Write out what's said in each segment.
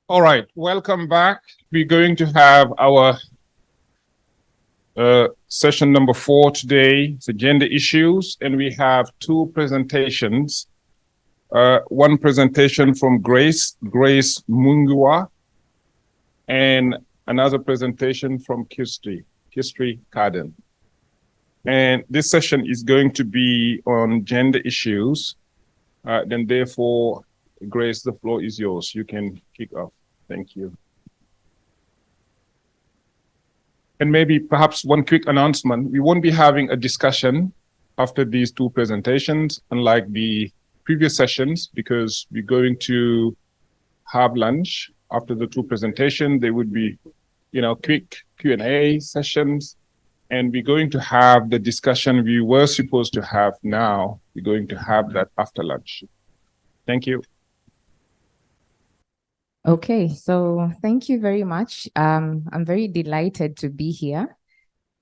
All right, welcome back. We're going to have our session number 4 today. It's gender issues, and we have 2 presentations. One presentation from Grace Muinga, and another presentation from Kistri Carden. And this session is going to be on gender issues. Then therefore, Grace, the floor is yours. You can kick off. Thank you. And maybe perhaps one quick announcement. We won't be having a discussion after these 2 presentations, unlike the previous sessions, because we're going to have lunch after the 2 presentations. There would be, quick Q&A sessions, and we're going to have the discussion we were supposed to have now. We're going to have that after lunch. Thank you. Okay, so thank you very much. I'm very delighted to be here.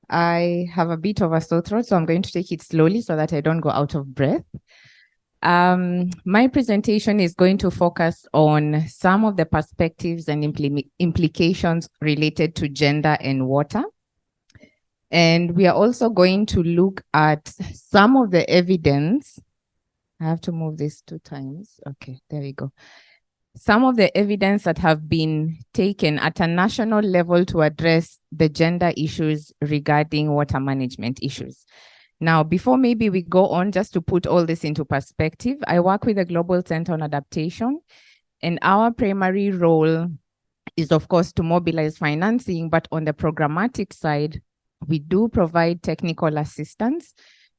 I have a bit of a sore throat, so I'm going to take it slowly so that I don't go out of breath. My presentation is going to focus on some of the perspectives and implications related to gender and water. And we are also going to look at some of the evidence. I have to move this 2 times. Okay, there we go. Some of the evidence that have been taken at a national level to address the gender issues regarding water management issues. Now, before maybe we go on, just to put all this into perspective, I work with the Global Center on Adaptation, and our primary role is, of course, to mobilize financing, but on the programmatic side, we do provide technical assistance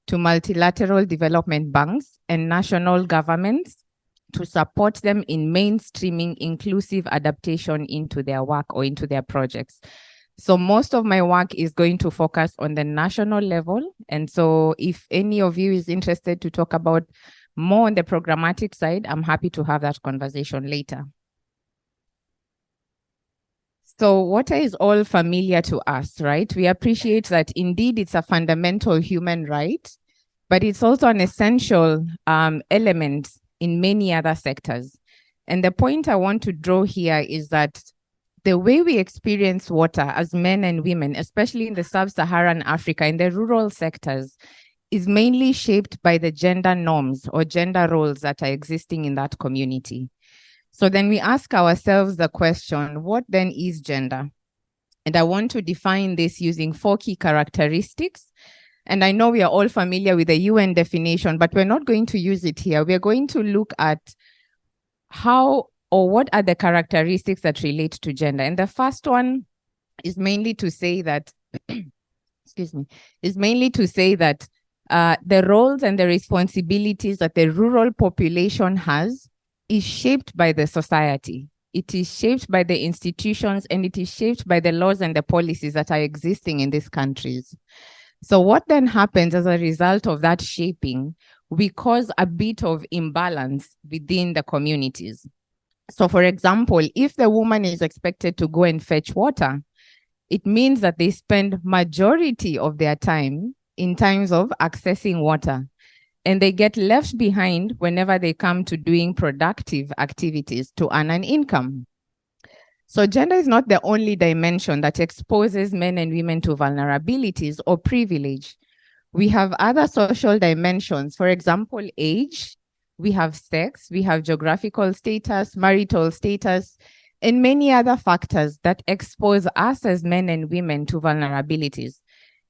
to multilateral development banks and national governments to support them in mainstreaming inclusive adaptation into their work or into their projects. So most of my work is going to focus on the national level. And so if any of you is interested to talk about more on the programmatic side, I'm happy to have that conversation later. So water is all familiar to us, right? We appreciate that indeed it's a fundamental human right, but it's also an essential element in many other sectors. And the point I want to draw here is that the way we experience water as men and women, especially in the sub-Saharan Africa, in the rural sectors, is mainly shaped by the gender norms or gender roles that are existing in that community. So then we ask ourselves the question, what then is gender? And I want to define this using 4 key characteristics. And I know we are all familiar with the UN definition, but we're not going to use it here. We're going to look at how or what are the characteristics that relate to gender. And the first one is mainly to say that, is mainly to say that the roles and the responsibilities that the rural population has is shaped by the society. It is shaped by the institutions, and it is shaped by the laws and the policies that are existing in these countries. So what then happens as a result of that shaping, we cause a bit of imbalance within the communities. So for example, if the woman is expected to go and fetch water, it means that they spend majority of their time in terms of accessing water, and they get left behind whenever they come to doing productive activities to earn an income. So gender is not the only dimension that exposes men and women to vulnerabilities or privilege. We have other social dimensions, for example, age, we have sex, we have geographical status, marital status, and many other factors that expose us as men and women to vulnerabilities.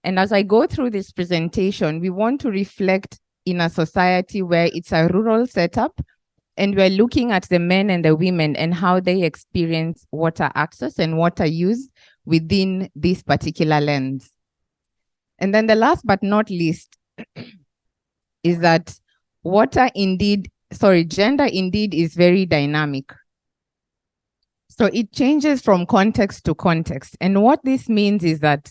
And as I go through this presentation, we want to reflect in a society where it's a rural setup, and we're looking at the men and the women and how they experience water access and water use within this particular lens. And then the last but not least is that gender indeed is very dynamic. So it changes from context to context. And what this means is that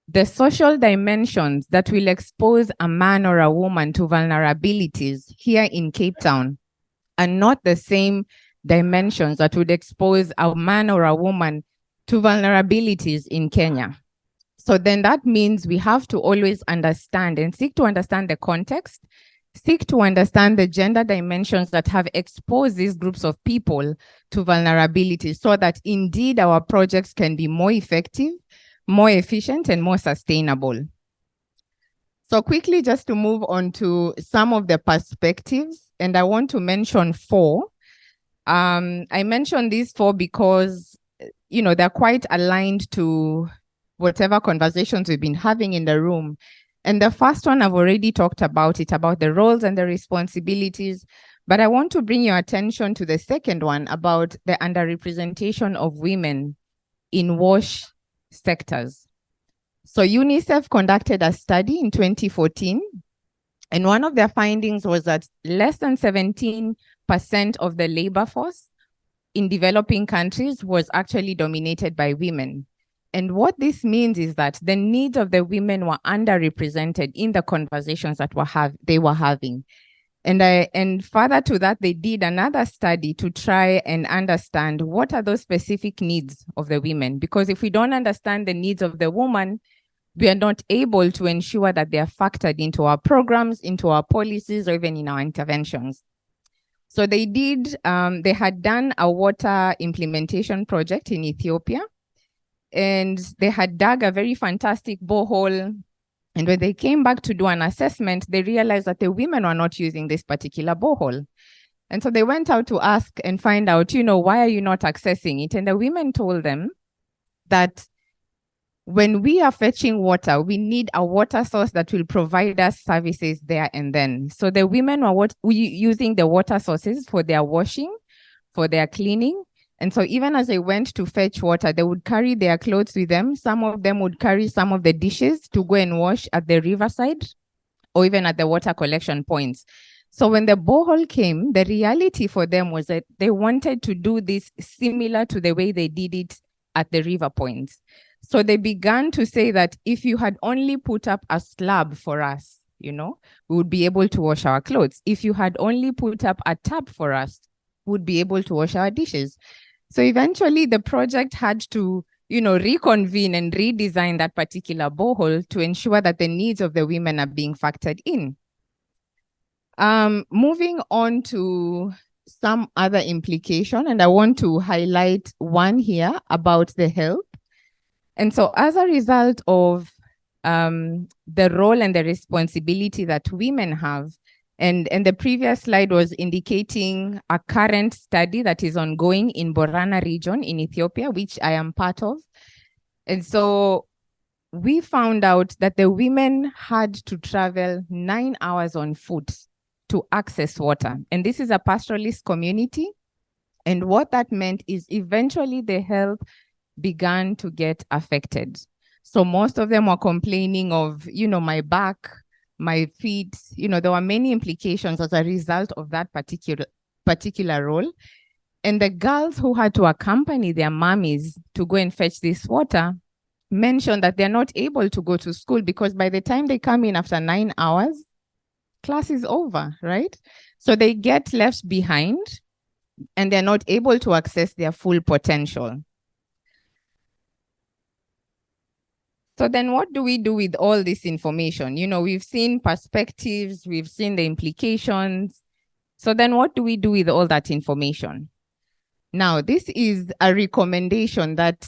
the social dimensions that will expose a man or a woman to vulnerabilities here in Cape Town are not the same dimensions that would expose a man or a woman to vulnerabilities in Kenya. So then that means we have to always understand and seek to understand the context seek to understand the gender dimensions that have exposed these groups of people to vulnerability so that indeed our projects can be more effective, more efficient, and more sustainable. So quickly, just to move on to some of the perspectives, and I want to mention 4. I mentioned these 4 because, they're quite aligned to whatever conversations we've been having in the room. And the first one, I've already talked about it, about the roles and the responsibilities, but I want to bring your attention to the second one about the underrepresentation of women in WASH sectors. So UNICEF conducted a study in 2014, and one of their findings was that less than 17% of the labor force in developing countries was actually dominated by women. And what this means is that the needs of the women were underrepresented in the conversations that they were having. And further to that, they did another study to try and understand what are those specific needs of the women. Because if we don't understand the needs of the woman, we are not able to ensure that they are factored into our programs, into our policies, or even in our interventions. So they had done a water implementation project in Ethiopia, and they had dug a very fantastic borehole. And when they came back to do an assessment, they realized that the women were not using this particular borehole. And so they went out to ask and find out, why are you not accessing it? And the women told them that when we are fetching water, we need a water source that will provide us services there and then. So the women were using the water sources for their washing, for their cleaning. And so even as they went to fetch water, they would carry their clothes with them. Some of them would carry some of the dishes to go and wash at the riverside or even at the water collection points. So when the borehole came, the reality for them was that they wanted to do this similar to the way they did it at the river points. So they began to say that if you had only put up a slab for us, we would be able to wash our clothes. If you had only put up a tap for us, we would be able to wash our dishes. So eventually the project had to, reconvene and redesign that particular borehole to ensure that the needs of the women are being factored in. Moving on to some other implication, and I want to highlight one here about the health. And so as a result of the role and the responsibility that women have, and the previous slide was indicating a current study that is ongoing in Borana region in Ethiopia, which I am part of. And so we found out that the women had to travel 9 hours on foot to access water. And this is a pastoralist community. And what that meant is eventually the health began to get affected. So most of them were complaining of, my back, my feet, there were many implications as a result of that particular role. And the girls who had to accompany their mommies to go and fetch this water mentioned that they're not able to go to school because by the time they come in after 9 hours, class is over, right? So they get left behind and they're not able to access their full potential. So then what do we do with all this information? We've seen perspectives, we've seen the implications. So then what do we do with all that information? Now, this is a recommendation that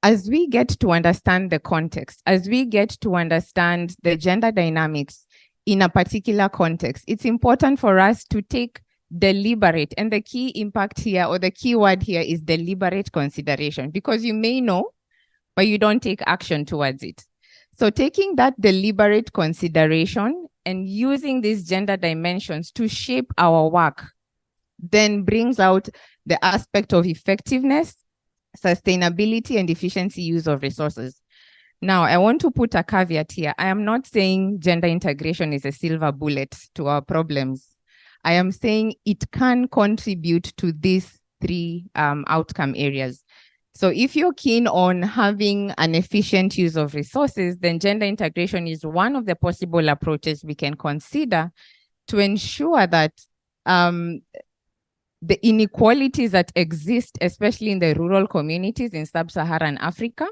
as we get to understand the context, as we get to understand the gender dynamics in a particular context, it's important for us to take deliberate, and the key impact here or the key word here is deliberate consideration, because you may know, but you don't take action towards it. So taking that deliberate consideration and using these gender dimensions to shape our work then brings out the aspect of effectiveness, sustainability, and efficiency use of resources. Now, I want to put a caveat here. I am not saying gender integration is a silver bullet to our problems. I am saying it can contribute to these 3 outcome areas. So if you're keen on having an efficient use of resources, then gender integration is one of the possible approaches we can consider to ensure that the inequalities that exist, especially in the rural communities in sub-Saharan Africa,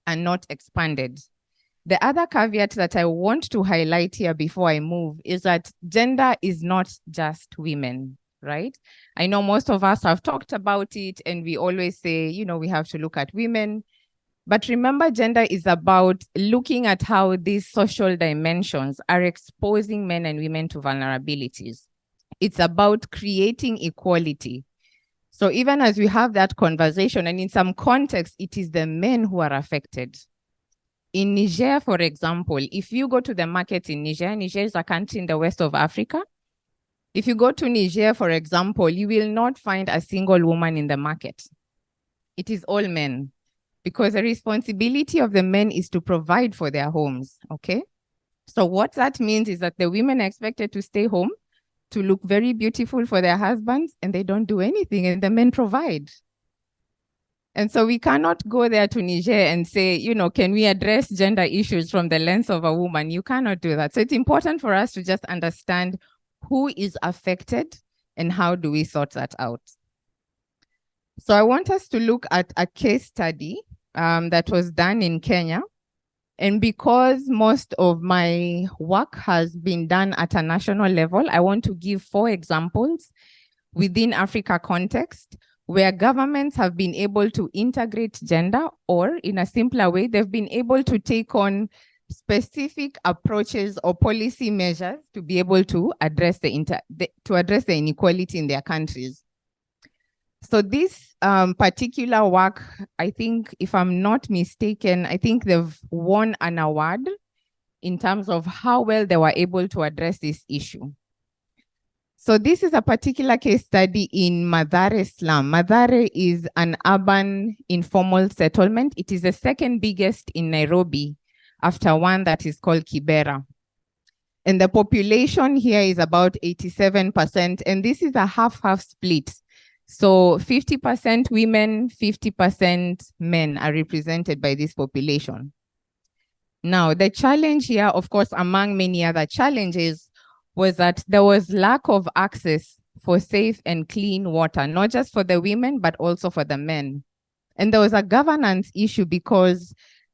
are not expanded. The other caveat that I want to highlight here before I move is that gender is not just women, right? I know most of us have talked about it and we always say, you know, we have to look at women. But remember, gender is about looking at how these social dimensions are exposing men and women to vulnerabilities. It's about creating equality. So even as we have that conversation, and in some contexts, it is the men who are affected. In Niger, for example, if you go to the markets in Niger, Niger is a country in the west of Africa. If you go to Niger, for example, you will not find a single woman in the market. It is all men, because the responsibility of the men is to provide for their homes, okay? So what that means is that the women are expected to stay home, to look very beautiful for their husbands, and they don't do anything, and the men provide. And so we cannot go there to Niger and say, you know, can we address gender issues from the lens of a woman? You cannot do that. So it's important for us to just understand who is affected and how do we sort that out. So I want us to look at a case study that was done in Kenya. And because most of my work has been done at a national level, I want to give 4 examples within Africa context where governments have been able to integrate gender, or in a simpler way, they've been able to take on specific approaches or policy measures to be able to address the inequality in their countries. So this particular work, I think, if I'm not mistaken, I think they've won an award in terms of how well they were able to address this issue. So this is a particular case study in Mathare slum. Mathare is an urban informal settlement. It is the second biggest in Nairobi after one that is called Kibera. And the population here is about 87%, and this is a half-half split. So 50% women, 50% men are represented by this population. Now, the challenge here, of course, among many other challenges, was that there was lack of access for safe and clean water, not just for the women, but also for the men. And there was a governance issue because,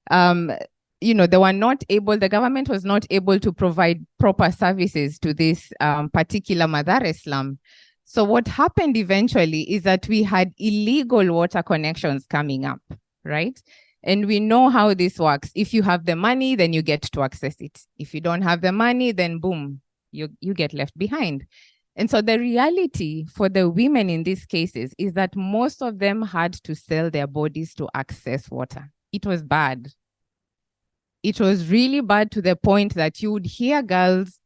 you know, the government was not able to provide proper services to this particular Mathare slum. So what happened eventually is that we had illegal water connections coming up, right? And we know how this works. If you have the money, then you get to access it. If you don't have the money, then boom, you get left behind. And so the reality for the women in these cases is that most of them had to sell their bodies to access water. It was bad. It was really bad, to the point that you would hear girls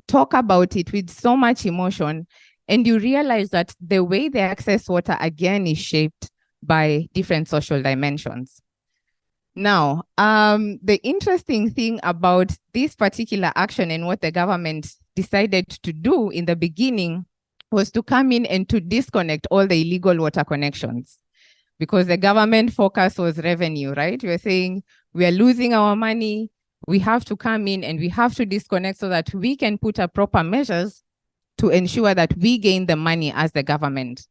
talk about it with so much emotion, and you realize that the way they access water, again, is shaped by different social dimensions. Now, the interesting thing about this particular action and what the government decided to do in the beginning was to come in and to disconnect all the illegal water connections, because the government focus was revenue, right? We were saying we are losing our money, we have to come in and we have to disconnect so that we can put up proper measures to ensure that we gain the money as the government,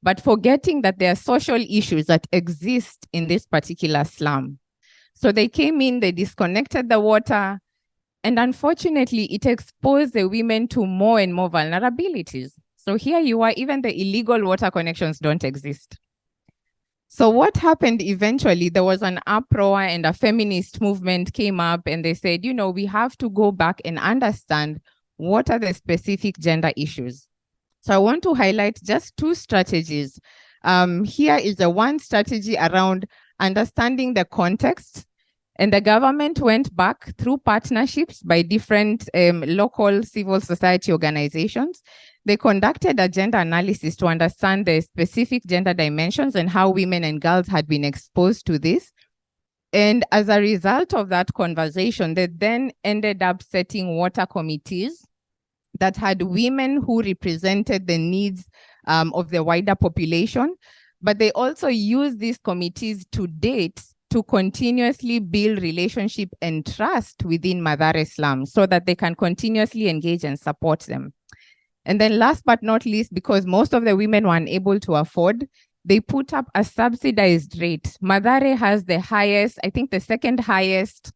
but forgetting that there are social issues that exist in this particular slum. So they came in, they disconnected the water, and unfortunately, it exposed the women to more and more vulnerabilities. So here you are, even the illegal water connections don't exist. So what happened eventually, there was an uproar and a feminist movement came up and they said, you know, we have to go back and understand what are the specific gender issues. So I want to highlight just 2 strategies. Here is the one strategy around understanding the context. And the government went back through partnerships by different local civil society organizations. They conducted a gender analysis to understand the specific gender dimensions and how women and girls had been exposed to this. And as a result of that conversation, they then ended up setting water committees that had women who represented the needs of the wider population. But they also used these committees to date to continuously build relationship and trust within Mathare slums so that they can continuously engage and support them. And then last but not least, because most of the women were unable to afford, they put up a subsidized rate. Mathare has the highest, I think the second highest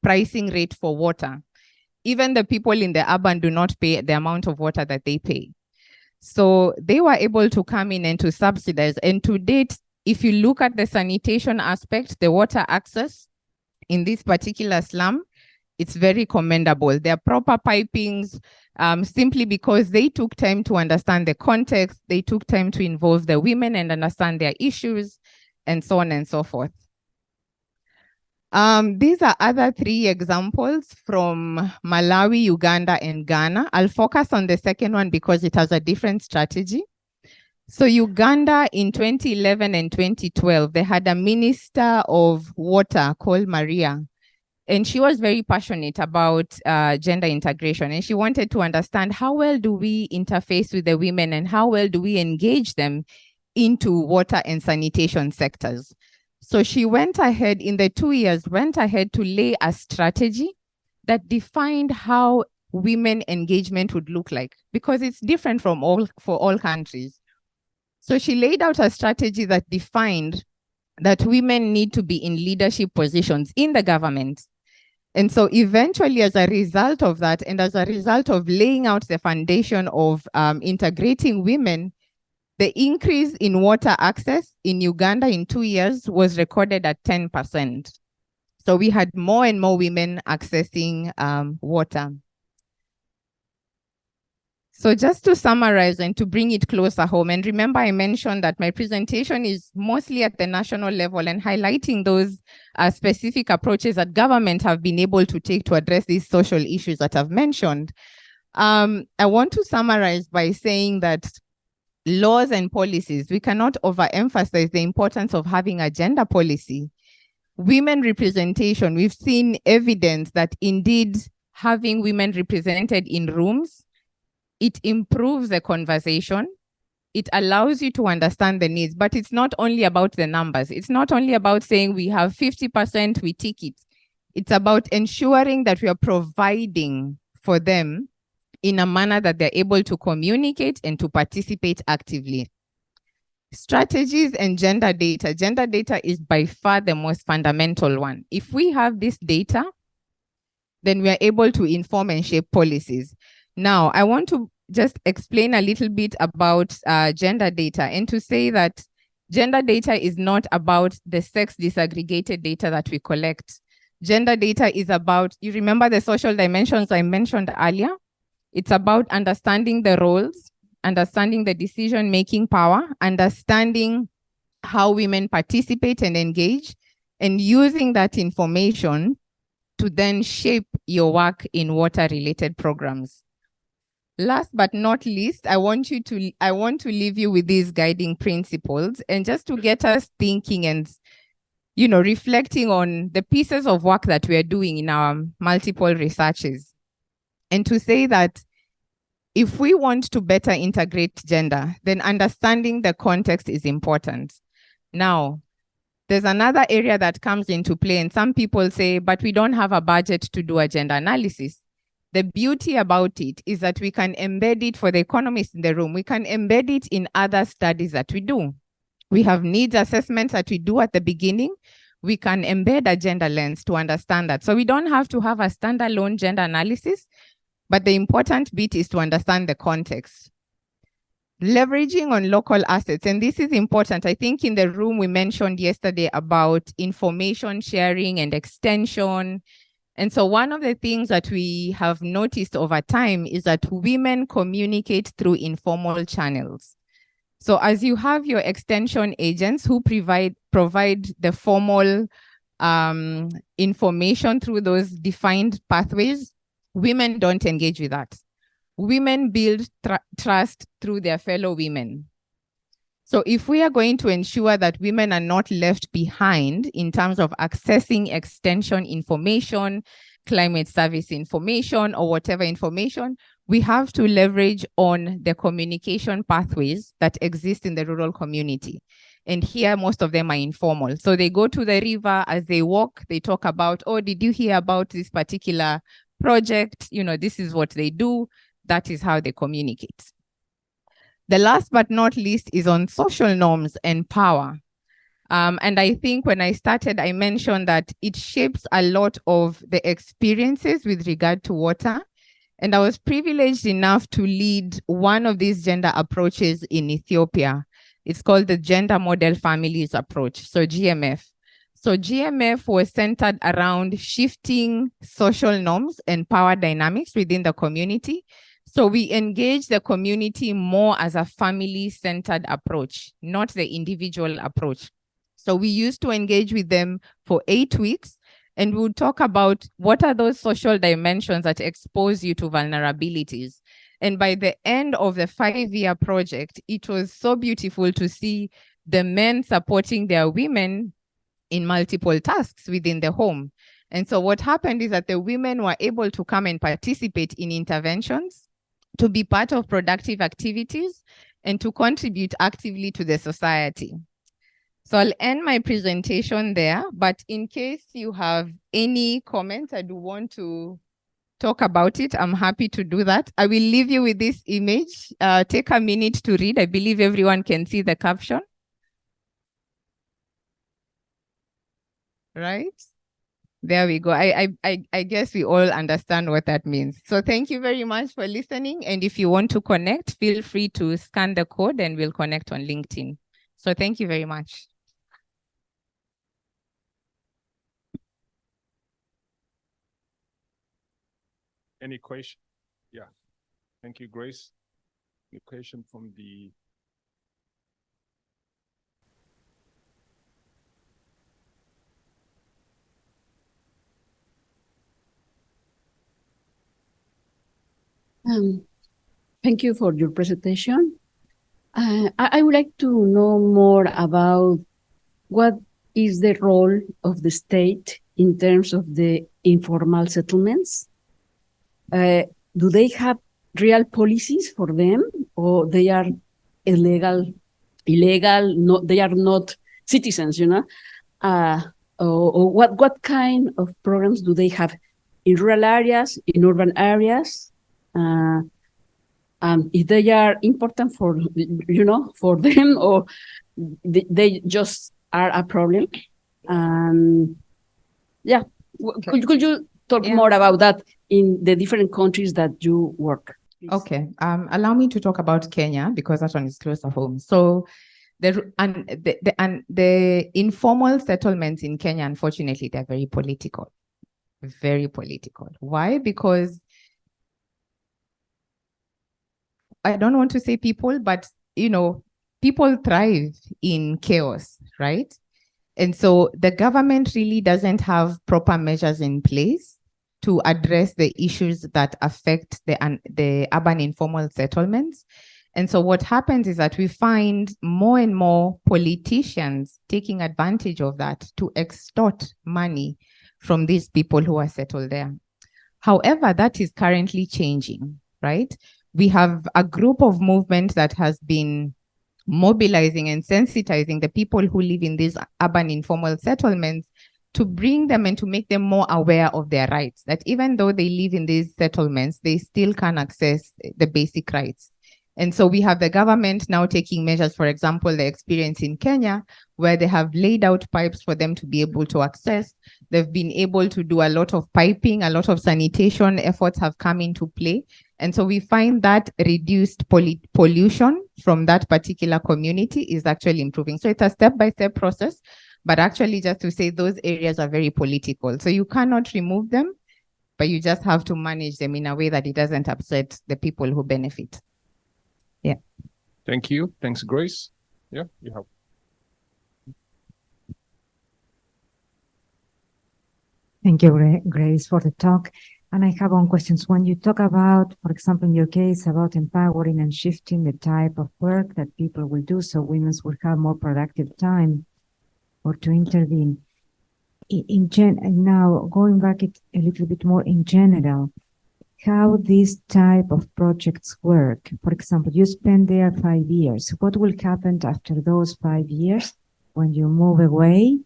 pricing rate for water. Even the people in the urban do not pay the amount of water that they pay. So they were able to come in and to subsidize. And to date, if you look at the sanitation aspect, the water access in this particular slum, it's very commendable. There are proper pipings, simply because they took time to understand the context, they took time to involve the women and understand their issues, and so on and so forth. These are other 3 examples from Malawi, Uganda, and Ghana. I'll focus on the second one because it has a different strategy. So Uganda in 2011 and 2012, they had a minister of water called Maria. And she was very passionate about gender integration. And she wanted to understand how well do we interface with the women and how well do we engage them into water and sanitation sectors. So she went ahead in the 2 years, went ahead to lay a strategy that defined how women engagement would look like, because it's different for all countries. So she laid out a strategy that defined that women need to be in leadership positions in the government. And so eventually, as a result of that, and as a result of laying out the foundation of integrating women, the increase in water access in Uganda in 2 years was recorded at 10%. So we had more and more women accessing water. So just to summarize and to bring it closer home, and remember I mentioned that my presentation is mostly at the national level and highlighting those specific approaches that government have been able to take to address these social issues that I've mentioned. I want to summarize by saying that laws and policies, we cannot overemphasize the importance of having a gender policy. Women representation, we've seen evidence that indeed having women represented in rooms, it improves the conversation. It allows you to understand the needs, but it's not only about the numbers. It's not only about saying we have 50%, we tick it. It's about ensuring that we are providing for them in a manner that they're able to communicate and to participate actively. Strategies and gender data. Gender data is by far the most fundamental one. If we have this data, then we are able to inform and shape policies. Now, I want to just explain a little bit about gender data, and to say that gender data is not about the sex disaggregated data that we collect. Gender data is about, you remember the social dimensions I mentioned earlier? It's about understanding the roles, understanding the decision-making power, understanding how women participate and engage, and using that information to then shape your work in water-related programs. Last but not least, I want to leave you with these guiding principles, and just to get us thinking and reflecting on the pieces of work that we are doing in our multiple researches. And to say that if we want to better integrate gender, then understanding the context is important. Now, there's another area that comes into play, and some people say, but we don't have a budget to do a gender analysis. The beauty about it is that we can embed it for the economists in the room. We can embed it in other studies that we do. We have needs assessments that we do at the beginning. We can embed a gender lens to understand that. So we don't have to have a standalone gender analysis, but the important bit is to understand the context. Leveraging on local assets, and this is important. I think in the room we mentioned yesterday about information sharing and extension. And so one of the things that we have noticed over time is that women communicate through informal channels. So as you have your extension agents who provide the formal information through those defined pathways, women don't engage with that. Women build trust through their fellow women. So if we are going to ensure that women are not left behind in terms of accessing extension information, climate service information, or whatever information, we have to leverage on the communication pathways that exist in the rural community. And here, most of them are informal. So they go to the river, as they walk, they talk about, oh, did you hear about this particular project? This is what they do. That is how they communicate. The last but not least is on social norms and power. And I think when I started, I mentioned that it shapes a lot of the experiences with regard to water. And I was privileged enough to lead one of these gender approaches in Ethiopia. It's called the Gender Model Families Approach, so GMF. So GMF was centered around shifting social norms and power dynamics within the community. So we engage the community more as a family-centered approach, not the individual approach. So we used to engage with them for 8 weeks, and we'll talk about what are those social dimensions that expose you to vulnerabilities. And by the end of the 5-year project, it was so beautiful to see the men supporting their women in multiple tasks within the home. And so what happened is that the women were able to come and participate in interventions, to be part of productive activities, and to contribute actively to the society. So I'll end my presentation there, but in case you have any comments, I do want to talk about it. I'm happy to do that. I will leave you with this image. Take a minute to read. I believe everyone can see the caption. Right? There we go. I guess we all understand what that means. So thank you very much for listening. And if you want to connect, feel free to scan the code and we'll connect on LinkedIn. So thank you very much. Any question? Yeah. Thank you, Grace. Any question from the... Thank you for your presentation. I would like to know more about what is the role of the state in terms of the informal settlements. Do they have real policies for them, or they are illegal? No, they are not citizens, you know? Or what kind of programs do they have in rural areas, in urban areas? If they are important for, you know, for them, or they just are a problem. Yeah, could you talk more about that in the different countries that you work? Please? Okay, allow me to talk about Kenya because that one is close to home. So the informal settlements in Kenya, unfortunately, they're very political. Very political. Why? Because I don't want to say people, but, you know, people thrive in chaos, right? And so the government really doesn't have proper measures in place to address the issues that affect the urban informal settlements. And so what happens is that we find more and more politicians taking advantage of that to extort money from these people who are settled there. However, that is currently changing, right? We have a group of movements that has been mobilizing and sensitizing the people who live in these urban informal settlements to bring them and to make them more aware of their rights, that even though they live in these settlements, they still can access the basic rights. And so we have the government now taking measures, for example, the experience in Kenya, where they have laid out pipes for them to be able to access. They've been able to do a lot of piping, a lot of sanitation efforts have come into play. And so we find that reduced pollution from that particular community is actually improving. So it's a step-by-step process, but actually just to say those areas are very political. So you cannot remove them, but you just have to manage them in a way that it doesn't upset the people who benefit. Yeah. Thank you. Thanks, Grace. Yeah, you have. Thank you, Grace, for the talk. And I have one question. When you talk about, for example, in your case, about empowering and shifting the type of work that people will do so women will have more productive time or to intervene. Now, going back a little bit more in general, how these type of projects work. For example, you spend there 5 years. What will happen after those 5 years when you move away?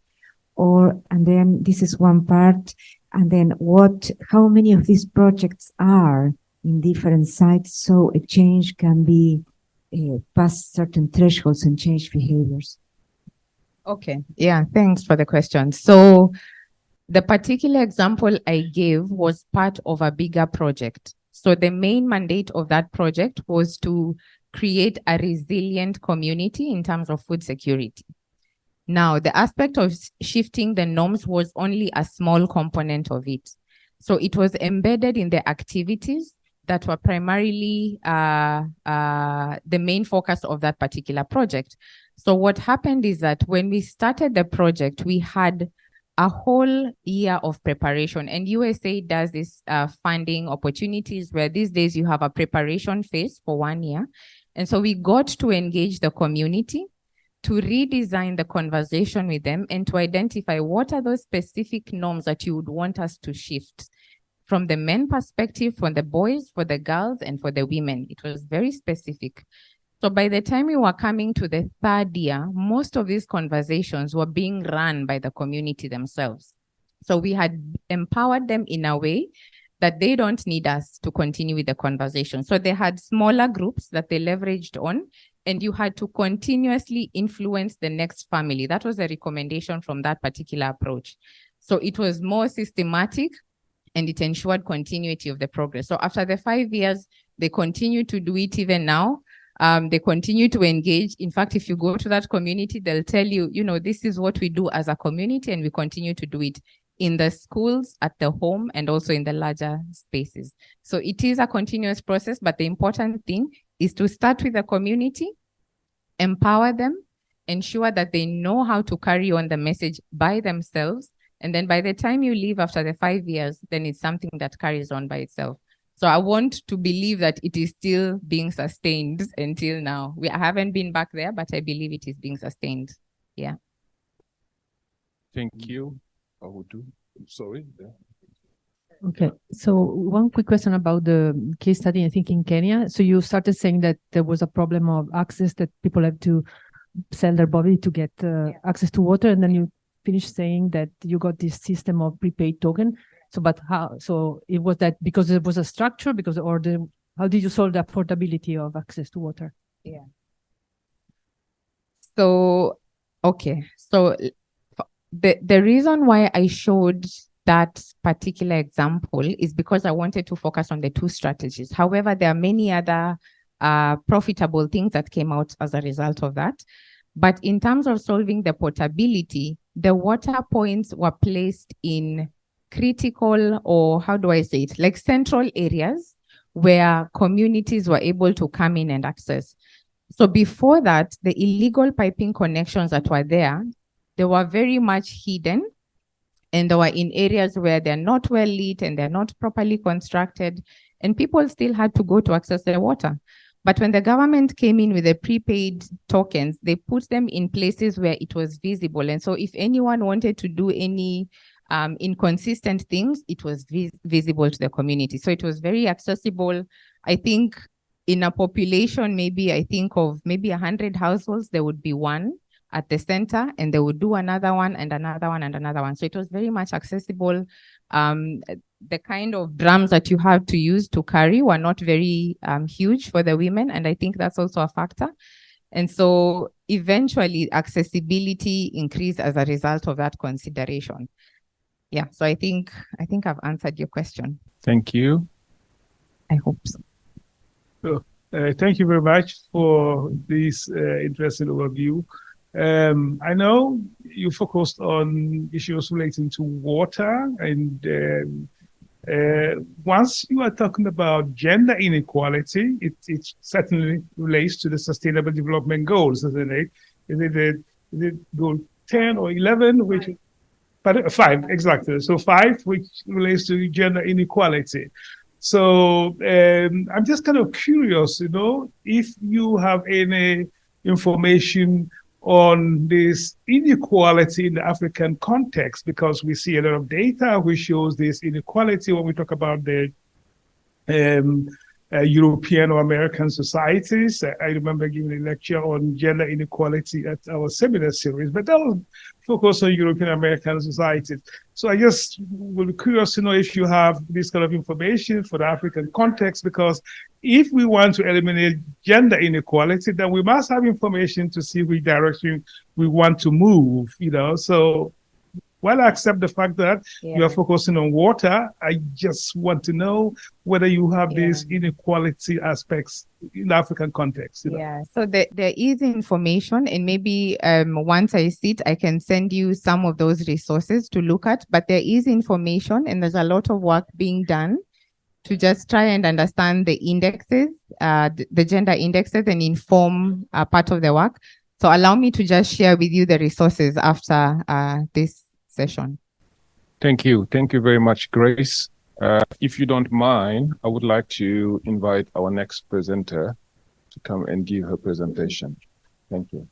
And then this is one part. And then how many of these projects are in different sites so a change can be past certain thresholds and change behaviors? Okay, yeah, thanks for the question. So the particular example I gave was part of a bigger project. So the main mandate of that project was to create a resilient community in terms of food security. Now, the aspect of shifting the norms was only a small component of it. So it was embedded in the activities that were primarily the main focus of that particular project. So what happened is that when we started the project, we had a whole year of preparation, and USA does this funding opportunities where these days you have a preparation phase for 1 year. And so we got to engage the community to redesign the conversation with them and to identify what are those specific norms that you would want us to shift from the men perspective, for the boys, for the girls, and for the women. It was very specific. So by the time we were coming to the 3rd year, most of these conversations were being run by the community themselves. So we had empowered them in a way that they don't need us to continue with the conversation. So they had smaller groups that they leveraged on, and you had to continuously influence the next family. That was a recommendation from that particular approach. So it was more systematic, and it ensured continuity of the progress. So after the 5 years, they continue to do it even now. They continue to engage. In fact, if you go to that community, they'll tell you, you know, this is what we do as a community, and we continue to do it in the schools, at the home, and also in the larger spaces. So it is a continuous process, but the important thing is to start with the community, empower them, ensure that they know how to carry on the message by themselves. And then by the time you leave after the 5 years, then it's something that carries on by itself. So I want to believe that it is still being sustained until now. I haven't been back there, but I believe it is being sustained. Yeah. Thank you. Sorry. Yeah. Okay, so one quick question about the case study, I think in Kenya. So you started saying that there was a problem of access, that people have to sell their body to get access to water, and then you finished saying that you got this system of prepaid token. So, but how? So it was that because it was a structure, how did you solve the affordability of access to water? Yeah. So, okay. So the reason why I showed that particular example is because I wanted to focus on the 2 strategies. However, there are many other profitable things that came out as a result of that. But in terms of solving the portability, the water points were placed in critical, or how do I say it, like central areas where communities were able to come in and access. So before that, the illegal piping connections that were there, they were very much hidden, and they were in areas where they're not well lit and they're not properly constructed, and people still had to go to access their water. But when the government came in with the prepaid tokens, they put them in places where it was visible. And so if anyone wanted to do any inconsistent things, it was visible to the community. So it was very accessible. I think in a population, maybe 100 households, there would be one at the center, and they would do another one and another one and another one. So it was very much accessible. The kind of drums that you have to use to carry were not very huge for the women, and I think that's also a factor. And so eventually accessibility increased as a result of that consideration. Yeah, so I think I've answered your question. Thank you. I hope so. So, thank you very much for this interesting overview. I know you focused on issues relating to water, and once you are talking about gender inequality, it certainly relates to the Sustainable Development Goals, isn't it? Is it goal 10 or 11, which 5, exactly. So 5, which relates to gender inequality. So I'm just kind of curious, if you have any information on this inequality in the African context, because we see a lot of data which shows this inequality when we talk about the European or American societies. I remember giving a lecture on gender inequality at our seminar series, but that was focused on European American societies. So I just would be curious to know if you have this kind of information for the African context, because if we want to eliminate gender inequality, then we must have information to see which direction we want to move, So while I accept the fact that you are focusing on water, I just want to know whether you have these inequality aspects in African context. Yeah, so there is information, and maybe once I sit, I can send you some of those resources to look at, but there is information and there's a lot of work being done to just try and understand the indexes, the gender indexes, and inform part of the work. So allow me to just share with you the resources after this session. Thank you. Thank you very much, Grace. If you don't mind, I would like to invite our next presenter to come and give her presentation. Thank you.